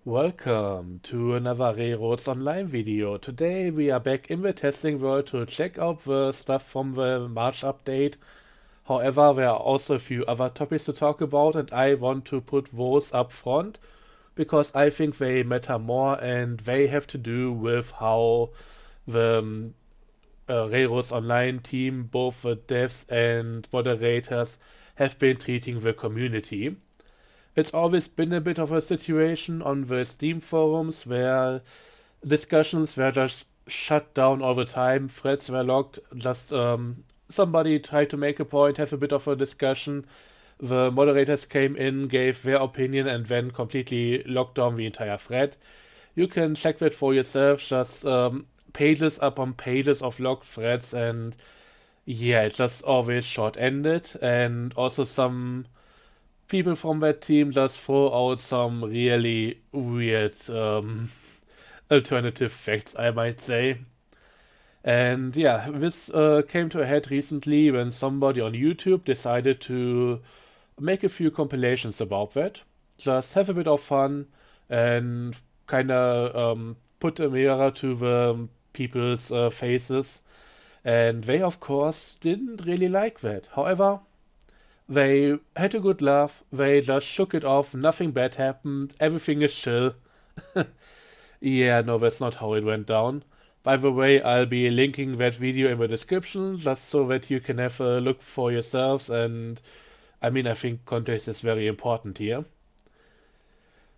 Welcome to another Railroads Online video. Today we are back in the testing world to check out the stuff from the March update. However, there are also a few other topics to talk about and I want to put those up front because I think they matter more and they have to do with how the Railroads Online team, both the devs and moderators, have been treating the community. It's always been a bit of a situation on the Steam forums where discussions were just shut down all the time, threads were locked, just somebody tried to make a point, have a bit of a discussion. The moderators came in, gave their opinion, and then completely locked down the entire thread. You can check that for yourself, just pages upon pages of locked threads, and yeah, it's just always short-ended, and also some people from that team just throw out some really weird alternative facts, I might say. And yeah, this came to a head recently when somebody on YouTube decided to make a few compilations about that. Just have a bit of fun and kind of put a mirror to the people's faces. And they, of course, didn't really like that. However, they had a good laugh, they just shook it off, nothing bad happened, everything is chill. Yeah, no, that's not how it went down. By the way, I'll be linking that video in the description just so that you can have a look for yourselves, and I think context is very important here.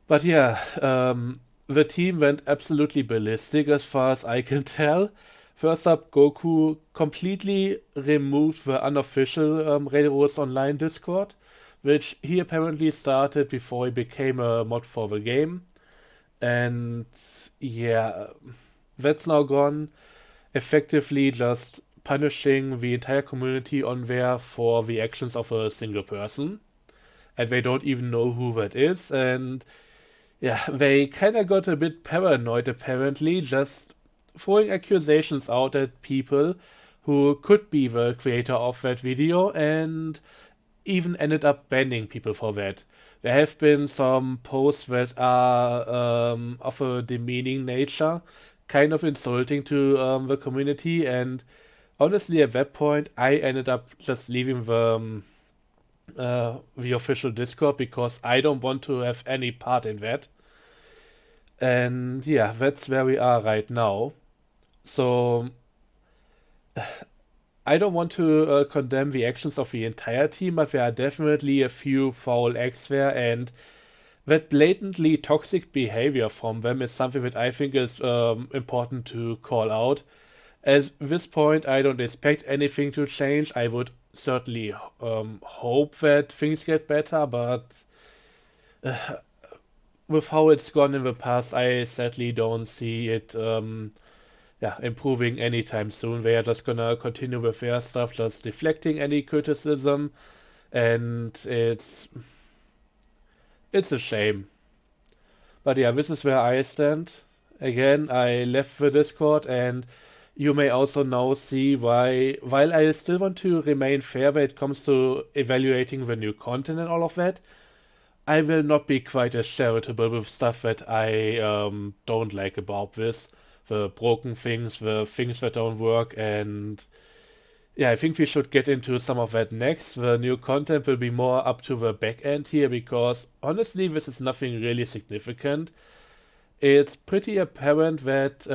But yeah, the team went absolutely ballistic as far as I can tell. First up, Goku completely removed the unofficial Railroads Online Discord, which he apparently started before he became a mod for the game. And yeah, that's now gone, effectively just punishing the entire community on there for the actions of a single person. And they don't even know who that is. And yeah, they kinda got a bit paranoid apparently, just throwing accusations out at people who could be the creator of that video and even ended up banning people for that. There have been some posts that are of a demeaning nature, kind of insulting to the community, and honestly, at that point, I ended up just leaving the official Discord because I don't want to have any part in that. And yeah, that's where we are right now. So I don't want to condemn the actions of the entire team, but there are definitely a few foul acts there, and that blatantly toxic behavior from them is something that I think is important to call out. At this point, I don't expect anything to change. I would certainly hope that things get better, but with how it's gone in the past, I sadly don't see it improving anytime soon. They are just gonna continue with their stuff, just deflecting any criticism, and it's a shame. But yeah, this is where I stand. Again, I left the Discord, and you may also now see why, while I still want to remain fair when it comes to evaluating the new content and all of that, I will not be quite as charitable with stuff that I don't like about this. The broken things, the things that don't work, and yeah, I think we should get into some of that next. The new content will be more up to the back end here because honestly, this is nothing really significant. It's pretty apparent that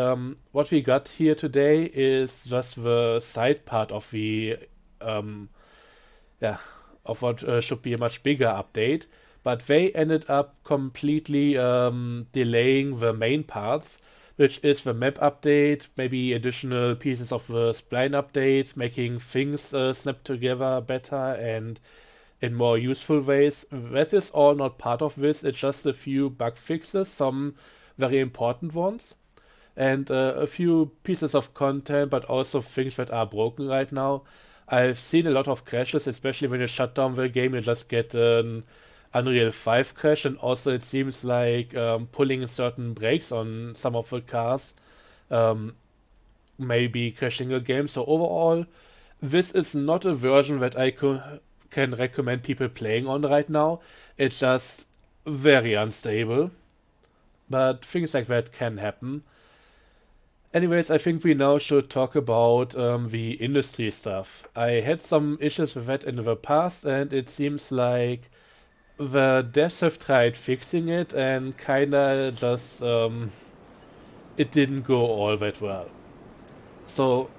what we got here today is just the side part of the of what should be a much bigger update, but they ended up completely delaying the main parts, which is the map update, maybe additional pieces of the spline update, making things snap together better and in more useful ways. That is all not part of this, it's just a few bug fixes, some very important ones, and a few pieces of content, but also things that are broken right now. I've seen a lot of crashes, especially when you shut down the game, you just get an Unreal 5 crash, and also it seems like pulling certain brakes on some of the cars may be crashing a game. So overall, this is not a version that I can recommend people playing on right now. It's just very unstable. but things like that can happen. Anyways, I think we now should talk about the industry stuff. I had some issues with that in the past, and it seems like the devs have tried fixing it, and kinda just it didn't go all that well. So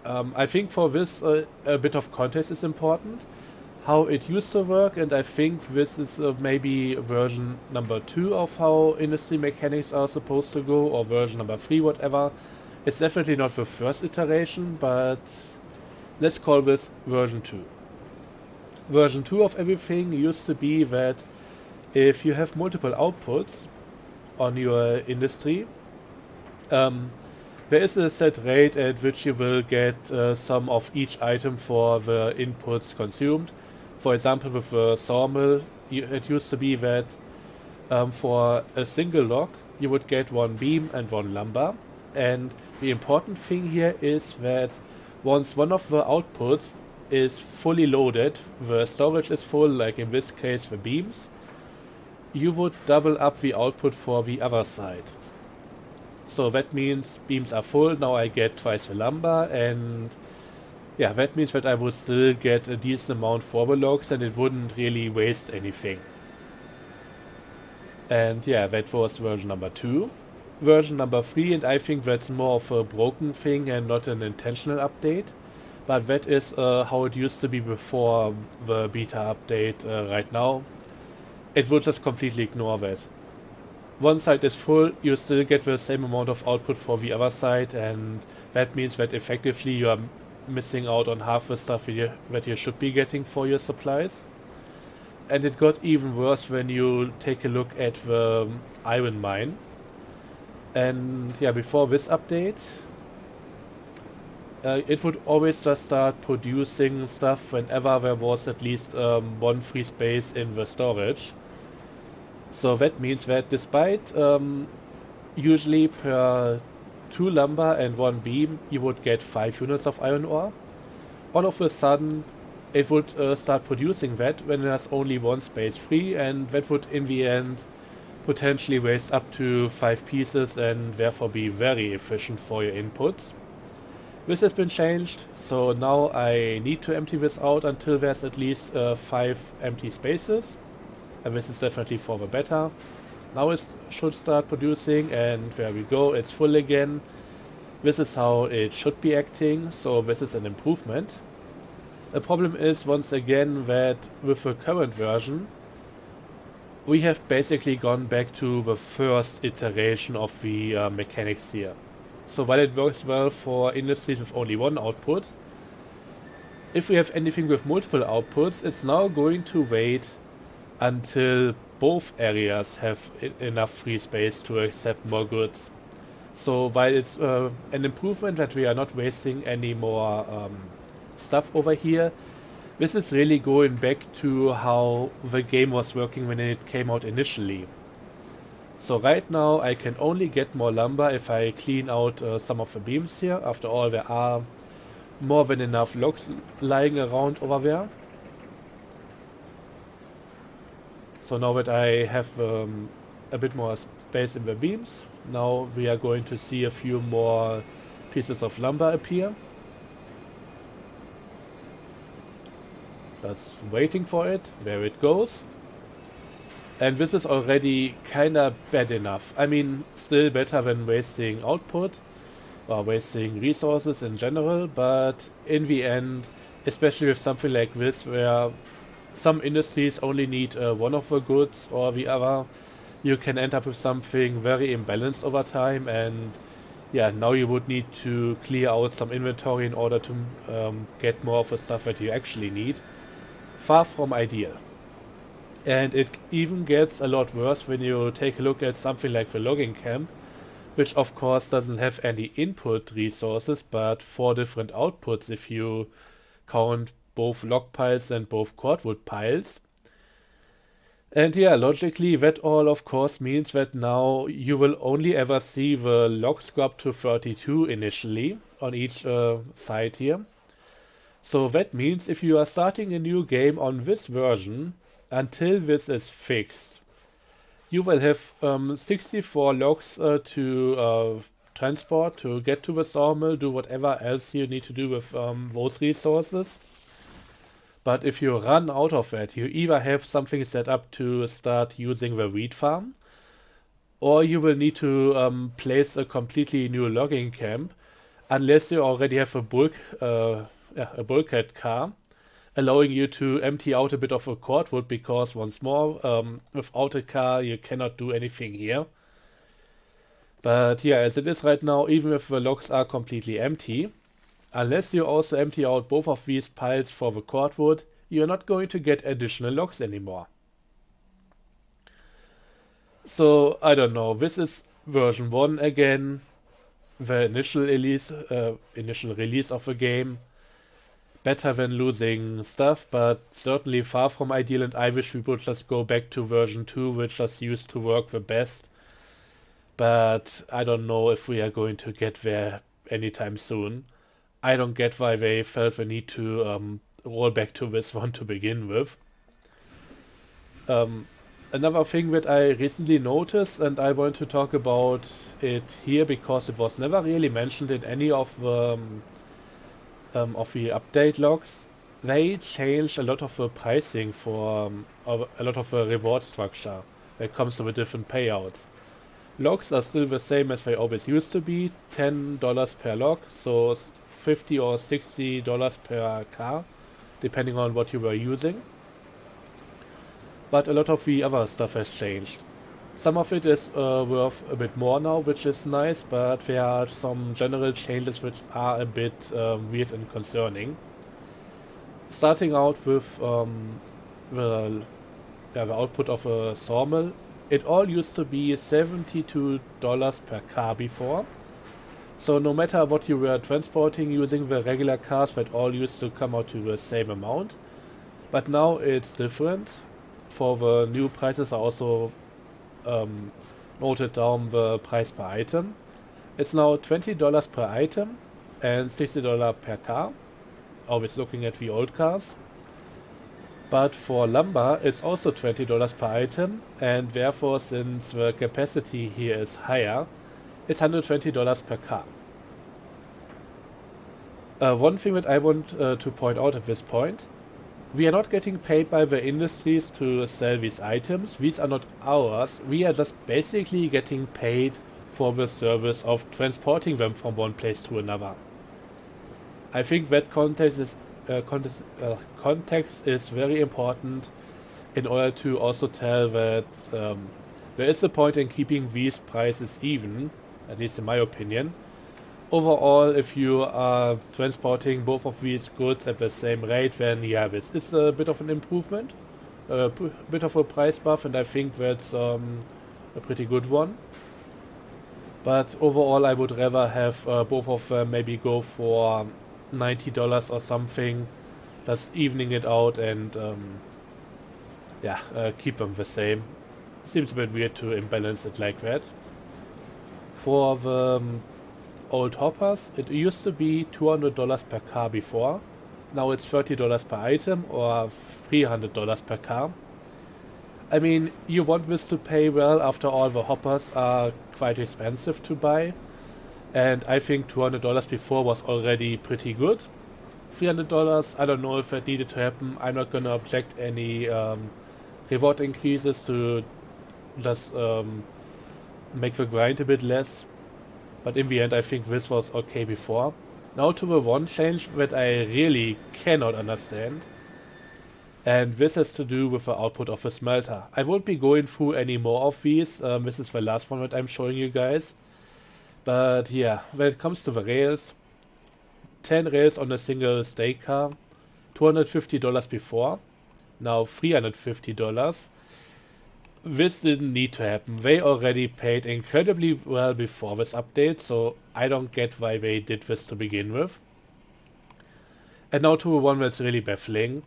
I think for this a bit of context is important. How it used to work, and I think this is maybe version number 2 of how industry mechanics are supposed to go, or version number 3, whatever. It's definitely not the first iteration, but let's call this version 2. Version 2 of everything used to be that if you have multiple outputs on your industry, there is a set rate at which you will get some of each item for the inputs consumed. For example, with the sawmill, it used to be that for a single log, you would get one beam and one lumber. And the important thing here is that once one of the outputs is fully loaded, the storage is full, like in this case the beams, you would double up the output for the other side. So that means beams are full, now I get twice the lumber, and yeah, that means that I would still get a decent amount for the logs and it wouldn't really waste anything. And yeah, that was version number 2. Version number 3, and I think that's more of a broken thing and not an intentional update. But that is how it used to be before the beta update right now. It will just completely ignore that. One side is full, you still get the same amount of output for the other side, and that means that effectively you are missing out on half the stuff that you should be getting for your supplies. And it got even worse when you take a look at the iron mine. And yeah, before this update, it would always just start producing stuff whenever there was at least one free space in the storage. So that means that despite usually per 2 lumber and 1 beam, you would get 5 units of iron ore. All of a sudden, it would start producing that when there's only 1 space free, and that would in the end potentially waste up to 5 pieces and therefore be very efficient for your inputs. This has been changed, so now I need to empty this out until there's at least 5 empty spaces. And this is definitely for the better. Now it should start producing, and there we go, it's full again. This is how it should be acting, so this is an improvement. The problem is once again that with the current version, we have basically gone back to the first iteration of the mechanics here. So while it works well for industries with only one output, if we have anything with multiple outputs, it's now going to wait until both areas have enough free space to accept more goods. So while it's an improvement that we are not wasting any more stuff over here, this is really going back to how the game was working when it came out initially. So right now I can only get more lumber if I clean out some of the beams here. After all, there are more than enough logs lying around over there. So now that I have a bit more space in the beams, now we are going to see a few more pieces of lumber appear. Just waiting for it. There it goes. And this is already kinda bad enough. I mean, still better than wasting output or wasting resources in general, but in the end, especially with something like this where some industries only need one of the goods or the other, you can end up with something very imbalanced over time, and yeah, now you would need to clear out some inventory in order to get more of the stuff that you actually need. Far from ideal. And it even gets a lot worse when you take a look at something like the logging camp, which of course doesn't have any input resources, but 4 different outputs if you count both log piles and both cordwood piles. And yeah, logically that all of course means that now you will only ever see the logs go up to 32 initially on each side here. So that means if you are starting a new game on this version, until this is fixed, you will have 64 logs to transport to get to the sawmill, do whatever else you need to do with those resources. But if you run out of that, you either have something set up to start using the wheat farm, or you will need to place a completely new logging camp, unless you already have a bulkhead car, allowing you to empty out a bit of a cordwood, because once more, without a car, you cannot do anything here. But yeah, as it is right now, even if the logs are completely empty, unless you also empty out both of these piles for the cordwood, you're not going to get additional logs anymore. So, I don't know, this is version 1 again, the initial release of the game. Better than losing stuff, but certainly far from ideal, and I wish we would just go back to version 2, which just used to work the best. But I don't know if we are going to get there anytime soon. I don't get why they felt the need to roll back to this one to begin with. Another thing that I recently noticed, and I want to talk about it here because it was never really mentioned in any of the update logs, they changed a lot of the pricing for a lot of the reward structure when it comes to the different payouts. Logs are still the same as they always used to be, $10 per log, so $50 or $60 per car, depending on what you were using. But a lot of the other stuff has changed. Some of it is worth a bit more now, which is nice, but there are some general changes which are a bit weird and concerning. Starting out with the output of a sawmill, it all used to be $72 per car before. So no matter what you were transporting using the regular cars, that all used to come out to the same amount. But now it's different. For the new prices are also noted down the price per item. It's now $20 per item and $60 per car, always looking at the old cars. But for lumber, it's also $20 per item, and therefore, since the capacity here is higher, it's $120 per car. One thing that I want to point out at this point, we are not getting paid by the industries to sell these items. These are not ours. We are just basically getting paid for the service of transporting them from one place to another. I think that context is very important in order to also tell that there is a point in keeping these prices even, at least in my opinion. Overall, if you are transporting both of these goods at the same rate, then yeah, this is a bit of an improvement, a bit of a price buff, and I think that's a pretty good one. But overall, I would rather have both of them maybe go for $90 or something, just evening it out and keep them the same. Seems a bit weird to imbalance it like that. For the old hoppers, it used to be $200 per car before. Now it's $30 per item or $300 per car. I mean, you want this to pay well, after all the hoppers are quite expensive to buy. And I think $200 before was already pretty good. $300, I don't know if that needed to happen. I'm not gonna object any reward increases to just make the grind a bit less. But in the end, I think this was okay before. Now to the one change that I really cannot understand. And this has to do with the output of the smelter. I won't be going through any more of these. This is the last one that I'm showing you guys. But yeah, when it comes to the rails, 10 rails on a single stake car, $250 before, now $350. This didn't need to happen. They already paid incredibly well before this update, so I don't get why they did this to begin with. And now to the one that's really baffling.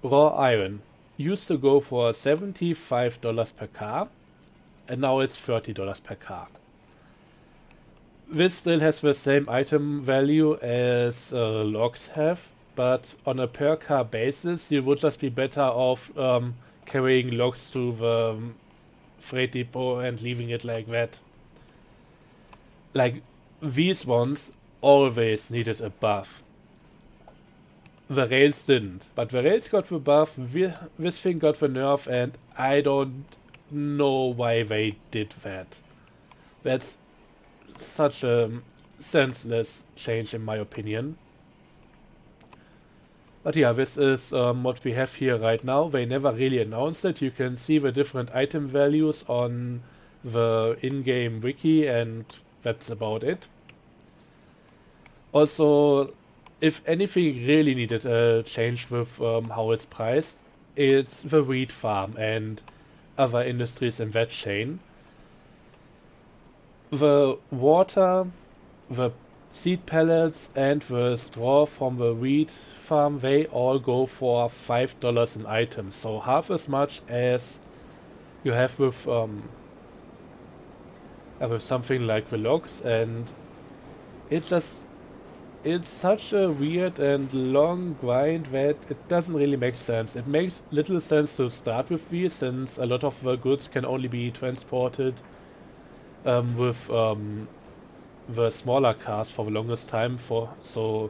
Raw iron used to go for $75 per car, and now it's $30 per car. This still has the same item value as logs have, but on a per car basis, you would just be better off carrying logs to the freight depot and leaving it like that. Like, these ones always needed a buff. The rails didn't, but the rails got the buff, this thing got the nerf, and I don't know why they did that. That's such a senseless change in my opinion. But yeah, this is what we have here right now. They never really announced it. You can see the different item values on the in-game wiki, and that's about it. Also, if anything really needed a change with how it's priced, it's the wheat farm and other industries in that chain. The water, the seed pellets, and the straw from the wheat farm, they all go for $5 an item, so half as much as you have with something like the logs, and it's such a weird and long grind that it doesn't really make sense. It makes little sense to start with these, since a lot of the goods can only be transported with the smaller cars for the longest time. So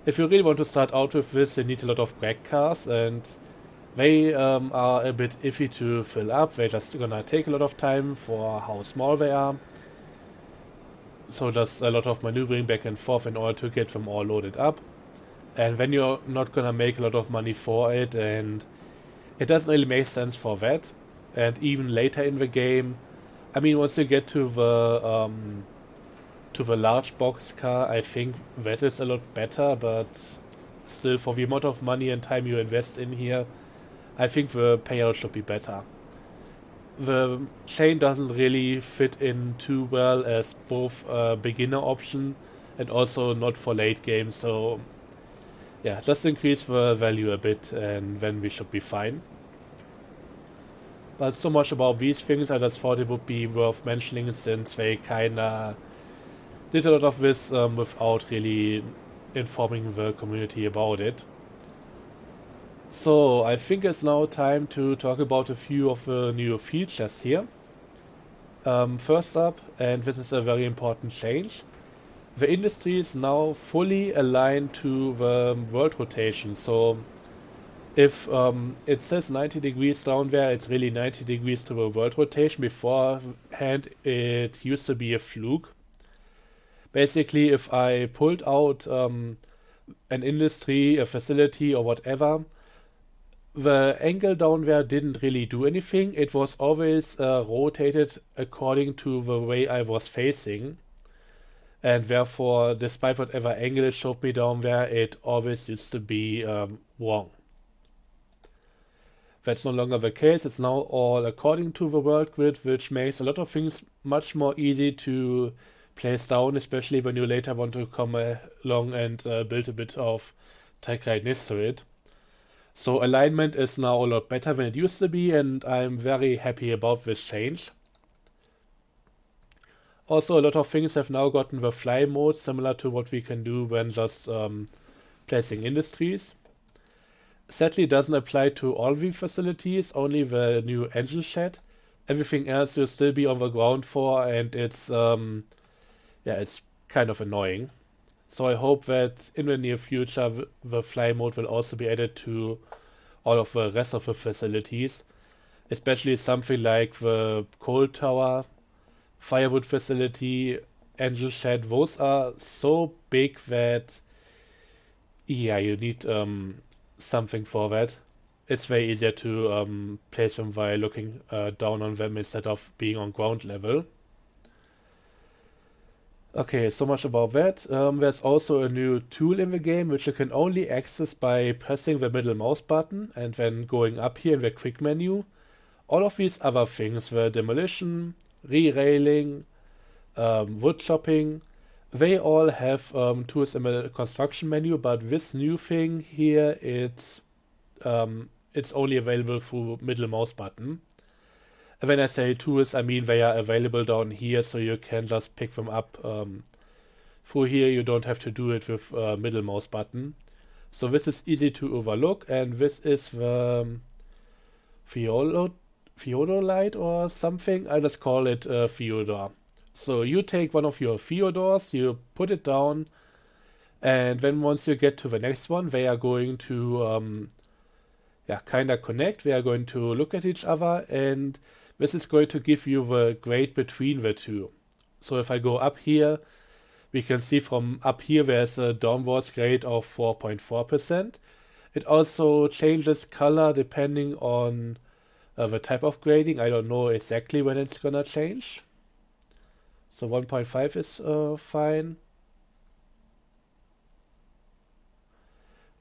if you really want to start out with this, you need a lot of drag cars, and they are a bit iffy to fill up. They're just gonna take a lot of time for how small they are. So just a lot of maneuvering back and forth in order to get them all loaded up. And then you're not gonna make a lot of money for it, and it doesn't really make sense for that. And even later in the game, I mean, once you get to the large box car, I think that is a lot better, but still, for the amount of money and time you invest in here, I think the payout should be better. The chain doesn't really fit in too well as both a beginner option and also not for late game, so yeah, just increase the value a bit and then we should be fine. But so much about these things, I just thought it would be worth mentioning, since they kinda did a lot of this without really informing the community about it. So I think it's now time to talk about a few of the new features here. First up, and this is a very important change, the industry is now fully aligned to the world rotation. So if it says 90 degrees down there, it's really 90 degrees to the world rotation. Beforehand, it used to be a fluke. Basically, if I pulled out an industry, a facility, or whatever, the angle down there didn't really do anything. It was always rotated according to the way I was facing. And therefore, despite whatever angle it showed me down there, it always used to be wrong. That's no longer the case. It's now all according to the world grid, which makes a lot of things much more easy to place down, especially when you later want to come along and build a bit of tech right next to it. So alignment is now a lot better than it used to be, and I'm very happy about this change. Also, a lot of things have now gotten the fly mode, similar to what we can do when just placing industries. Sadly, it doesn't apply to all the facilities, only the new engine shed. Everything else you'll still be on the ground for, and it's kind of annoying. So I hope that in the near future the fly mode will also be added to all of the rest of the facilities, especially something like the coal tower, firewood facility, engine shed. Those are so big that you need something for that. It's very easier to place them by looking down on them instead of being on ground level. Okay, so much about that. There's also a new tool in the game which you can only access by pressing the middle mouse button and then going up here in the quick menu. All of these other things, the demolition, re-railing, wood chopping, they all have tools in the construction menu, but this new thing here, it's only available through middle mouse button. And when I say tools, I mean they are available down here, so you can just pick them up through here. You don't have to do it with middle mouse button. So this is easy to overlook, and this is the theodolite or something. I just call it Theodore. So you take one of your Theodores, you put it down, and then once you get to the next one, they are going to kind of connect. They are going to look at each other, and this is going to give you the grade between the two. So if I go up here, we can see from up here there's a downwards grade of 4.4%. It also changes color depending on the type of grading. I don't know exactly when it's gonna change. So 1.5 is fine.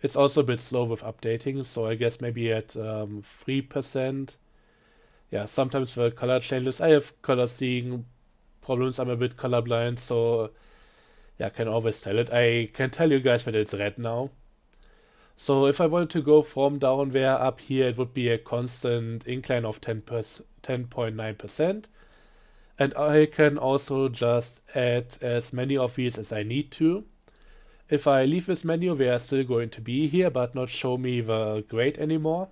It's also a bit slow with updating, so I guess maybe at 3%. Yeah, sometimes the color changes. I have color seeing problems. I'm a bit colorblind, so yeah, I can always tell it. I can tell you guys that it's red now. So if I wanted to go from down there up here, it would be a constant incline of 10.9%. And I can also just add as many of these as I need to. If I leave this menu, they are still going to be here, but not show me the grade anymore.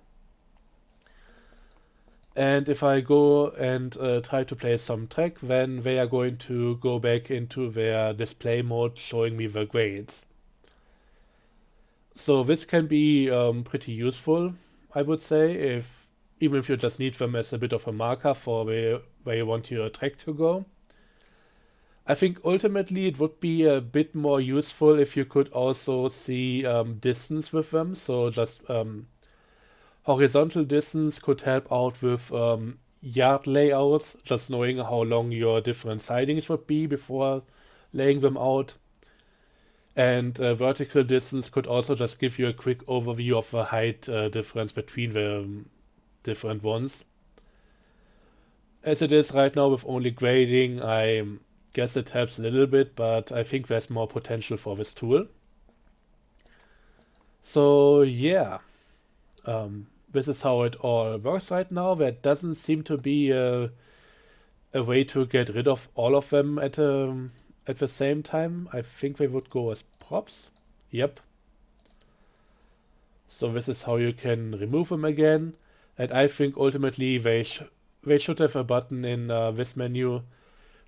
And if I go and try to play some track, then they are going to go back into their display mode, showing me the grades. So this can be pretty useful, I would say, even if you just need them as a bit of a marker for where you want your track to go. I think ultimately it would be a bit more useful if you could also see distance with them. So just horizontal distance could help out with yard layouts, just knowing how long your different sidings would be before laying them out. And vertical distance could also just give you a quick overview of the height difference between the different ones. As it is right now with only grading, I guess it helps a little bit, but I think there's more potential for this tool. So yeah, this is how it all works right now. There doesn't seem to be a way to get rid of all of them at the same time. I think they would go as props. Yep. So this is how you can remove them again. And I think ultimately they should have a button in this menu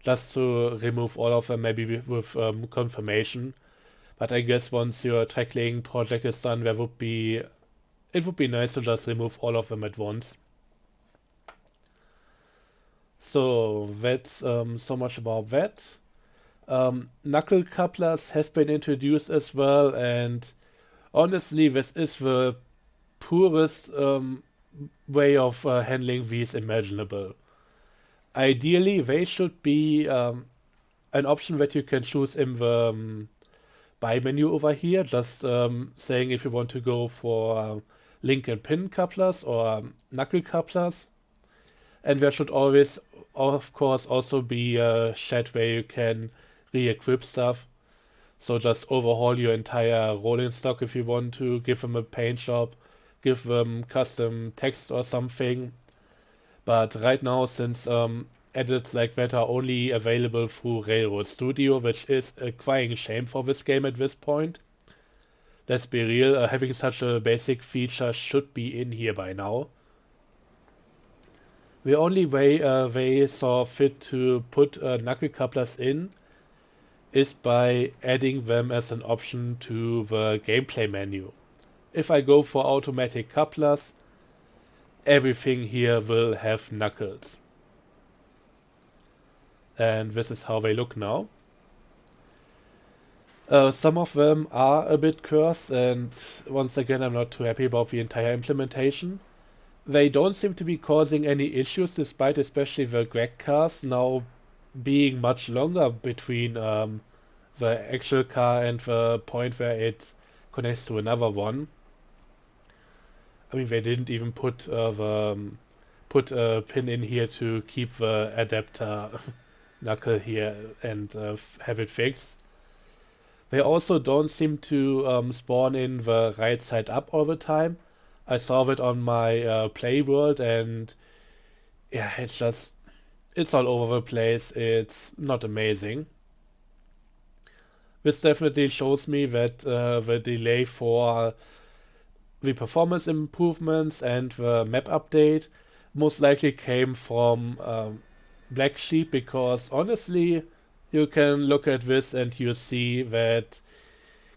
just to remove all of them, maybe with confirmation. But I guess once your track laying project is done, it would be nice to just remove all of them at once. So that's so much about that. Knuckle couplers have been introduced as well, and honestly, this is the poorest way of handling these imaginable. Ideally, they should be an option that you can choose in the buy menu over here, just saying if you want to go for link and pin couplers or knuckle couplers. And there should always, of course, also be a chat where you can re-equip stuff. So just overhaul your entire rolling stock if you want to, give them a paint job, give them custom text or something. But right now, since edits like that are only available through Railroad Studio, which is a crying shame for this game at this point. Let's be real, having such a basic feature should be in here by now. The only way they saw fit to put knuckle couplers in is by adding them as an option to the gameplay menu. If I go for automatic couplers, everything here will have knuckles. And this is how they look now. Some of them are a bit cursed, and once again I'm not too happy about the entire implementation. They don't seem to be causing any issues, despite especially the greg cars now being much longer between the actual car and the point where it connects to another one. I mean, they didn't even put a pin in here to keep the adapter knuckle here and have it fixed. They also don't seem to spawn in the right side up all the time. I saw it on my play world, and yeah, it's all over the place. It's not amazing. This definitely shows me that the delay for the performance improvements and the map update most likely came from Black Sheep, because honestly, you can look at this and you see that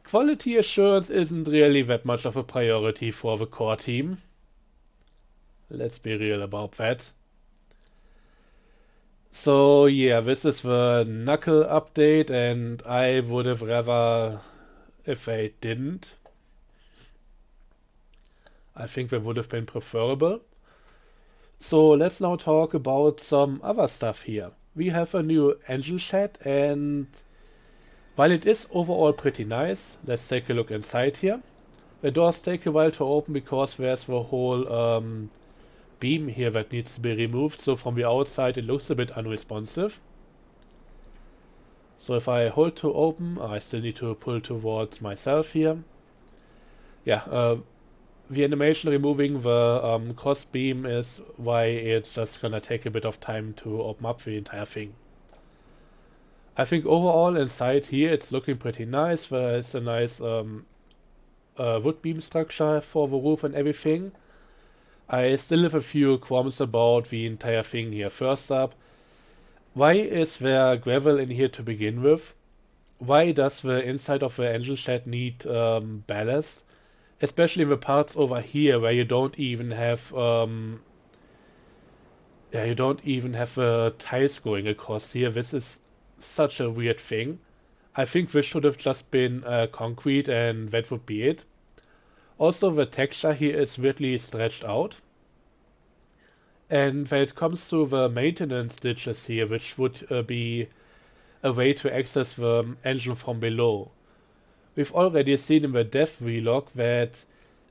quality assurance isn't really that much of a priority for the core team. Let's be real about that. So yeah, this is the Knuckle update, and I would have rather if they didn't. I think that would have been preferable. So let's now talk about some other stuff here. We have a new engine shed, and while it is overall pretty nice, let's take a look inside here. The doors take a while to open because there's the whole beam here that needs to be removed, so from the outside it looks a bit unresponsive. So if I hold to open, I still need to pull towards myself here. Yeah, the animation removing the cross beam is why it's just gonna take a bit of time to open up the entire thing. I think overall inside here it's looking pretty nice. There's a nice wood beam structure for the roof and everything. I still have a few qualms about the entire thing here. First up, why is there gravel in here to begin with? Why does the inside of the engine shed need ballast? Especially the parts over here where you don't even have the tiles going across here. This is such a weird thing. I think this should have just been concrete, and that would be it. Also, the texture here is weirdly stretched out. And when it comes to the maintenance ditches here, which would be a way to access the engine from below. We've already seen in the dev vlog that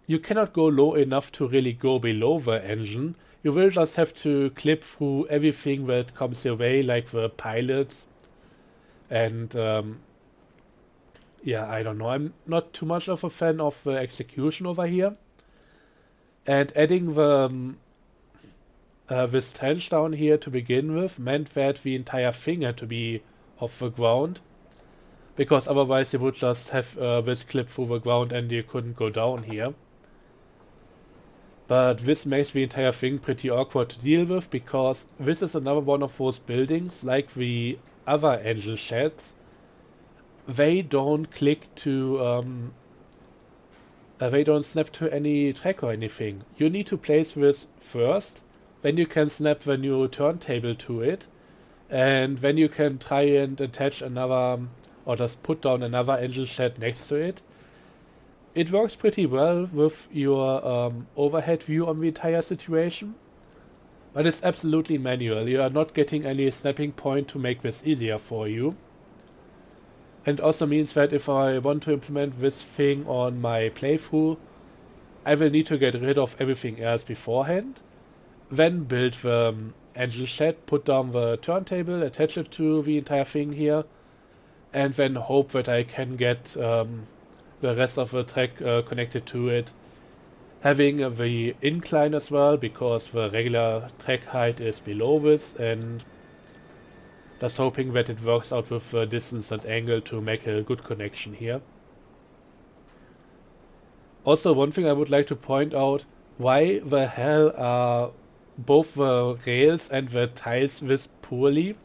you cannot go low enough to really go below the engine. You will just have to clip through everything that comes your way, like the pilots. And yeah, I don't know. I'm not too much of a fan of the execution over here. And adding the this trench down here to begin with meant that the entire thing had to be off the ground. Because otherwise you would just have this clip through the ground and you couldn't go down here. But this makes the entire thing pretty awkward to deal with, because this is another one of those buildings, like the other engine sheds. They don't click to, they don't snap to any track or anything. You need to place this first, then you can snap the new turntable to it, and then you can try and attach another, or just put down another engine shed next to it. It works pretty well with your overhead view on the entire situation, but it's absolutely manual. You are not getting any snapping point to make this easier for you. And also means that if I want to implement this thing on my playthrough, I will need to get rid of everything else beforehand, then build the engine shed, put down the turntable, attach it to the entire thing here, and then hope that I can get the rest of the track connected to it. Having the incline as well, because the regular track height is below this, and just hoping that it works out with the distance and angle to make a good connection here. Also, one thing I would like to point out, why the hell are both the rails and the tiles this poorly?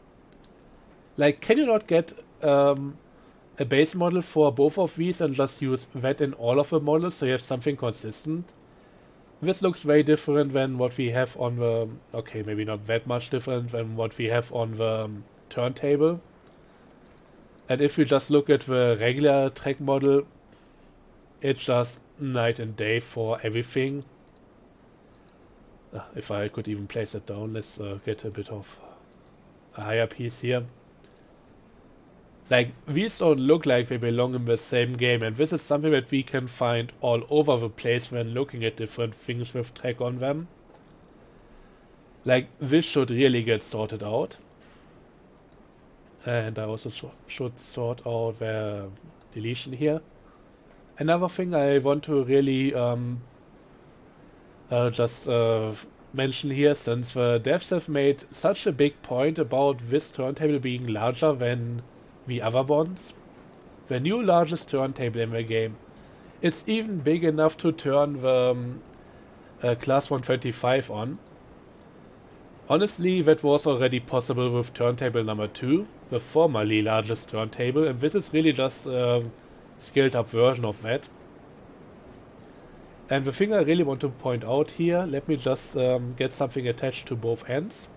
Like, can you not get a base model for both of these and just use that in all of the models so you have something consistent? This looks very different than what we have on the... Okay, maybe not that much different than what we have on the turntable. And if we just look at the regular track model, it's just night and day for everything. If I could even place it down, let's get a bit of a higher piece here. Like, these don't look like they belong in the same game, and this is something that we can find all over the place when looking at different things with track on them. Like, this should really get sorted out. And I also should sort out the deletion here. Another thing I want to really just mention here, since the devs have made such a big point about this turntable being larger than the other ones. The new largest turntable in the game. It's even big enough to turn the Class 125 on. Honestly, that was already possible with turntable number 2, the formerly largest turntable, and this is really just a scaled up version of that. And the thing I really want to point out here, let me just get something attached to both ends.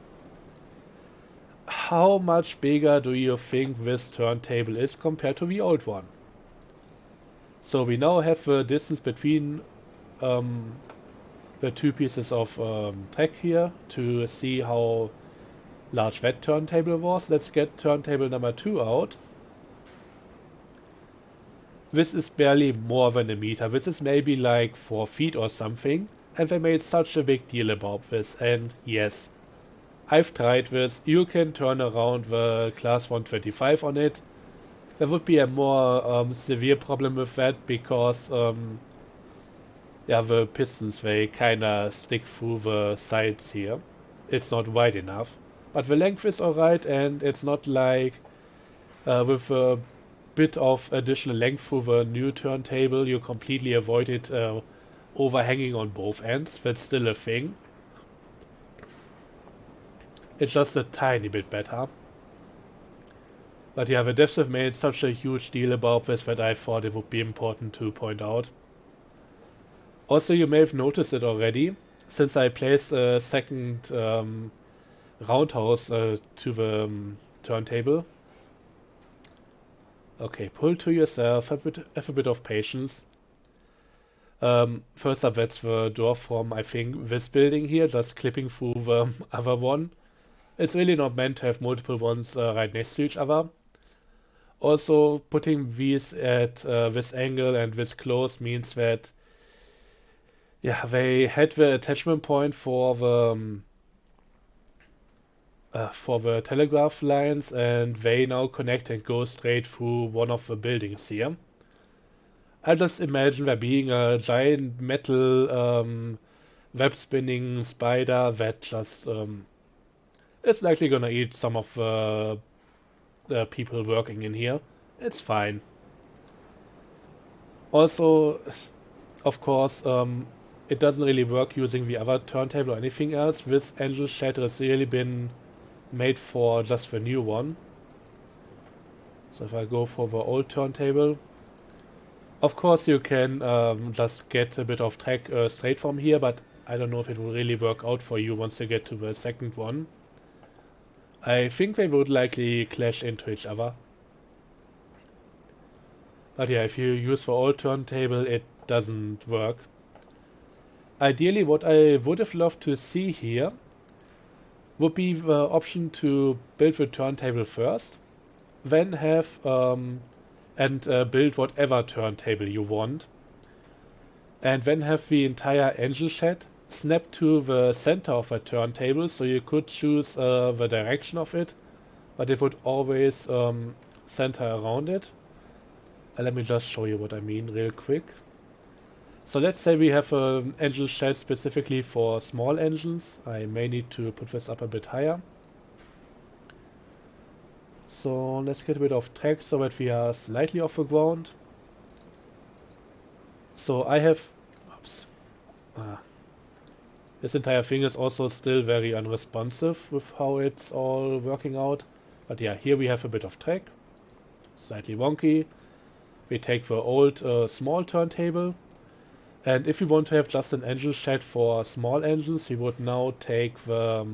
How much bigger do you think this turntable is compared to the old one? So we now have the distance between the two pieces of track here to see how large that turntable was. Let's get turntable number 2 out. This is barely more than a meter. This is maybe like 4 feet or something. And they made such a big deal about this. And yes, I've tried this. You can turn around the class 125 on it. There would be a more severe problem with that because yeah, the pistons, they kinda stick through the sides here. It's not wide enough. But the length is alright, and it's not like with a bit of additional length through the new turntable, you completely avoid it overhanging on both ends. That's still a thing. It's just a tiny bit better. But yeah, the devs have made such a huge deal about this that I thought it would be important to point out. Also, you may have noticed it already, since I placed a second roundhouse to the turntable. Okay, pull to yourself, have a bit of patience. First up, that's the door from, I think, this building here, just clipping through the other one. It's really not meant to have multiple ones right next to each other. Also, putting these at this angle and this close means that, yeah, they had the attachment point for the telegraph lines, and they now connect and go straight through one of the buildings here. I just imagine there being a giant metal web spinning spider that just is likely gonna eat some of the people working in here. It's fine. Also, of course, it doesn't really work using the other turntable or anything else. This engine shed has really been made for just the new one. So if I go for the old turntable, of course you can just get a bit of track straight from here, but I don't know if it will really work out for you once you get to the second one. I think they would likely clash into each other. But yeah, if you use the old turntable, it doesn't work. Ideally, what I would have loved to see here would be the option to build the turntable first, then have build whatever turntable you want, and then have the entire engine shed snap to the center of a turntable, so you could choose the direction of it, but it would always center around it. Let me just show you what I mean real quick. So let's say we have an engine shed specifically for small engines. I may need to put this up a bit higher. So let's get a bit of track so that we are slightly off the ground. So I have... Oops. This entire thing is also still very unresponsive with how it's all working out. But yeah, here we have a bit of track. Slightly wonky. We take the old small turntable. And if we want to have just an engine shed for small engines, we would now take the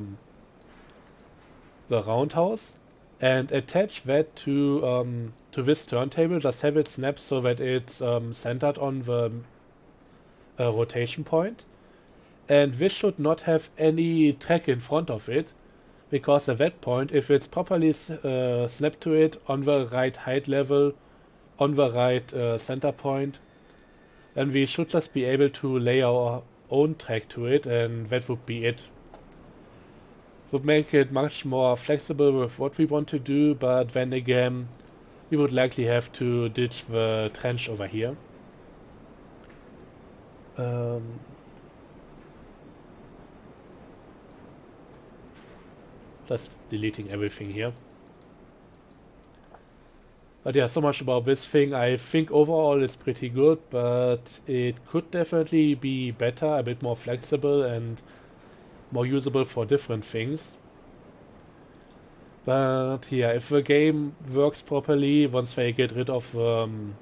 roundhouse and attach that to this turntable. Just have it snap so that it's centered on the rotation point. And this should not have any track in front of it, because at that point, if it's properly snapped to it on the right height level, on the right center point, then we should just be able to lay our own track to it, and that would be it. Would make it much more flexible with what we want to do, but then again, we would likely have to ditch the trench over here. Just deleting everything here. But yeah, so much about this thing. I think overall it's pretty good, but it could definitely be better, a bit more flexible, and more usable for different things. But yeah, if the game works properly, once they get rid of some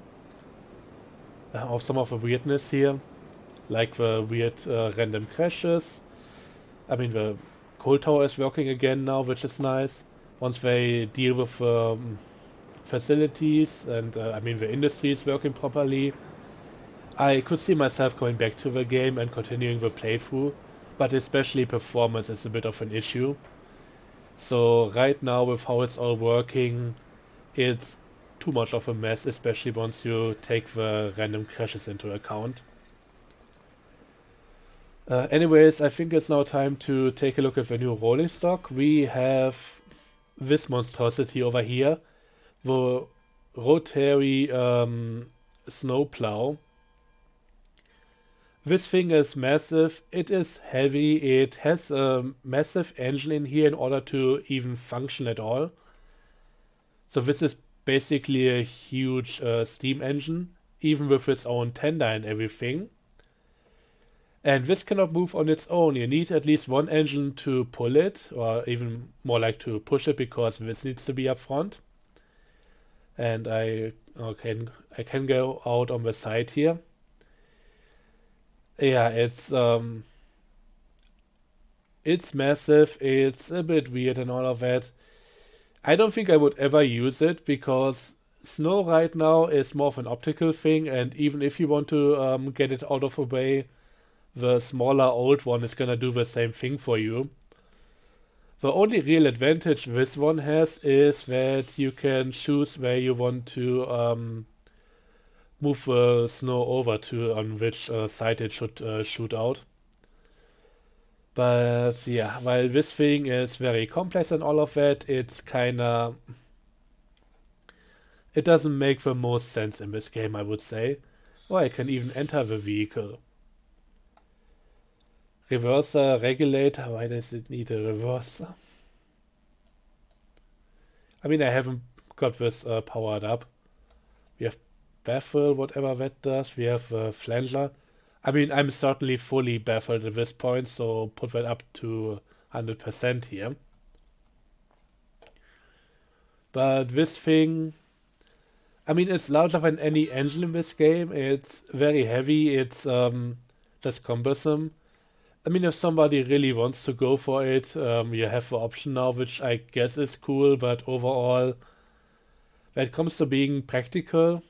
of the weirdness here, like the weird random crashes. I mean, the coal tower is working again now, which is nice. Once they deal with facilities and I mean the industry is working properly, I could see myself going back to the game and continuing the playthrough, but especially performance is a bit of an issue. So right now with how it's all working, it's too much of a mess, especially once you take the random crashes into account. Anyways, I think it's now time to take a look at the new rolling stock. We have this monstrosity over here, the rotary snowplow. This thing is massive, it is heavy, it has a massive engine in here in order to even function at all. So this is basically a huge steam engine, even with its own tender and everything. And this cannot move on its own. You need at least one engine to pull it, or even more like to push it, because this needs to be up front. And I can go out on the side here. Yeah, it's massive, it's a bit weird and all of that. I don't think I would ever use it because snow right now is more of an optical thing, and even if you want to get it out of the way, the smaller old one is gonna do the same thing for you. The only real advantage this one has is that you can choose where you want to move the snow over to, on which side it should shoot out. But yeah, while this thing is very complex and all of that, it doesn't make the most sense in this game, I would say. Or I can even enter the vehicle. Reverser, regulator, why does it need a reverser? I mean, I haven't got this powered up. We have baffle, whatever that does. We have flanger. I mean, I'm certainly fully baffled at this point, so put that up to 100% here. But this thing, I mean, it's larger than any engine in this game. It's very heavy. It's just cumbersome. I mean, if somebody really wants to go for it, you have the option now, which I guess is cool, but overall, when it comes to being practical,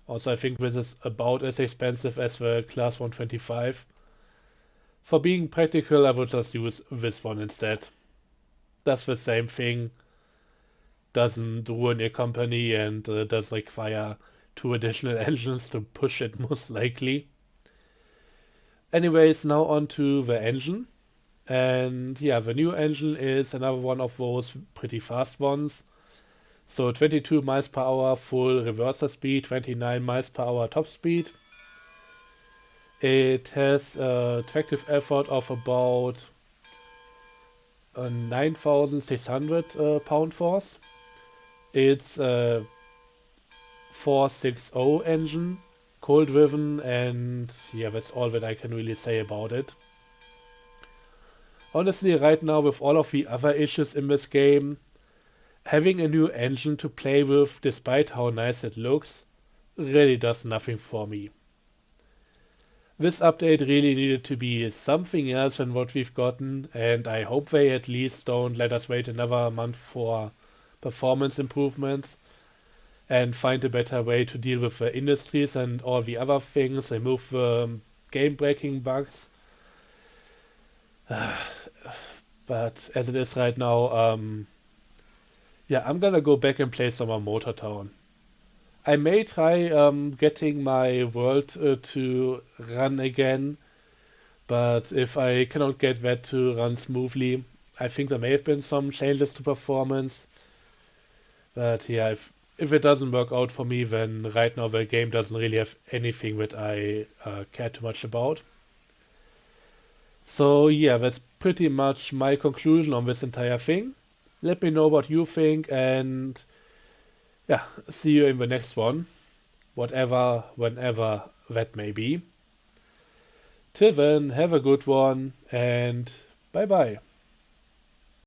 also I think this is about as expensive as the Class 125. For being practical, I would just use this one instead. Does the same thing, doesn't ruin your company, and does require 2 additional engines to push it most likely. Anyways, now on to the engine. And yeah, the new engine is another one of those pretty fast ones. So 22 miles per hour full reverser speed, 29 miles per hour top speed. It has a tractive effort of about 9,600 pound force. It's a 460 engine, coal driven, and yeah, that's all that I can really say about it. Honestly, right now with all of the other issues in this game, having a new engine to play with, despite how nice it looks, really does nothing for me. This update really needed to be something else than what we've gotten, and I hope they at least don't let us wait another month for performance improvements and find a better way to deal with the industries and all the other things, remove the game-breaking bugs. But as it is right now, yeah, I'm gonna go back and play some more Motor Town. I may try getting my world to run again, but if I cannot get that to run smoothly, I think there may have been some changes to performance. But yeah, if it doesn't work out for me, then right now the game doesn't really have anything that I care too much about. So yeah, that's pretty much my conclusion on this entire thing. Let me know what you think, and yeah, see you in the next one. Whatever, whenever that may be. Till then, have a good one, and Bye bye.